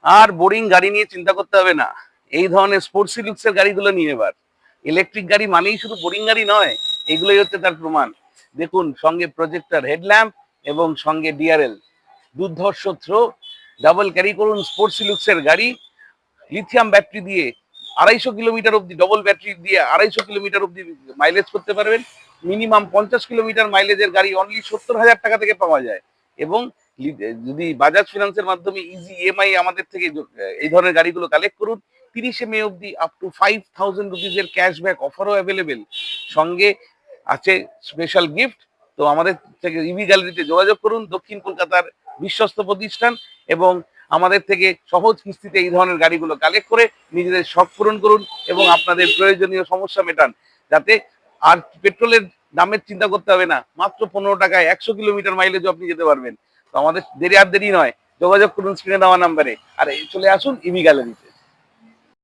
আর boring গাড়ি নিয়ে চিন্তা করতে হবে না। এই ধরনের স্পোর্টস লুকসের গাড়িগুলো নিয়ে এবার। ইলেকট্রিক গাড়ি মানেই শুধু বোরিং গাড়ি নয়, এগুলোই হচ্ছে তার প্রমাণ। দেখুন, সঙ্গে প্রজেক্টর হেডল্যাম্প এবং সঙ্গে ডিআরএল, দুর্ধর্ষ থ্রো, ডাবল ক্যারি করুন স্পোর্টস লুকসের গাড়ি। লিথিয়াম ব্যাটারি দিয়ে 250 কিলোমিটার অব্দি, ডবল ব্যাটারি দিয়ে 250 কিলোমিটার অব্দি মাইলেজ করতে পারবেন। মিনিমাম 50 কিলোমিটার মাইলেজের গাড়ি অনলি 70,000 টাকা থেকে পাওয়া যায়। এবং যদি বাজাজ ফিনান্সের মাধ্যমে ইজি ইএমআই আমাদের থেকে এই ধরনের গাড়িগুলো কালেক্ট করুন, 30শে মে অব্দি আপ টু 5,000 রুপিজের ক্যাশব্যাক অফারও অ্যাভেলেবেল। সঙ্গে আছে স্পেশাল গিফট। তো আমাদের থেকে ইভি গ্যালারিতে যোগাযোগ করুন, দক্ষিণ কলকাতার বিশ্বস্ত প্রতিষ্ঠান, এবং আমাদের থেকে সহজ কিস্তিতে এই ধরনের গাড়িগুলো কালেক্ট করে নিজেদের শখ পূরণ করুন এবং আপনাদের প্রয়োজনীয় সমস্যা মেটান, যাতে আর পেট্রোলের দামের চিন্তা করতে হবে না। মাত্র 15 টাকায় 100 কিলোমিটার মাইলেজও আপনি যেতে পারবেন। তো আমাদের দেরি নয়, যোগাযোগ করুন স্ক্রিনে দেওয়া নাম্বারে, আর চলে আসুন ইভি গ্যালারিতে।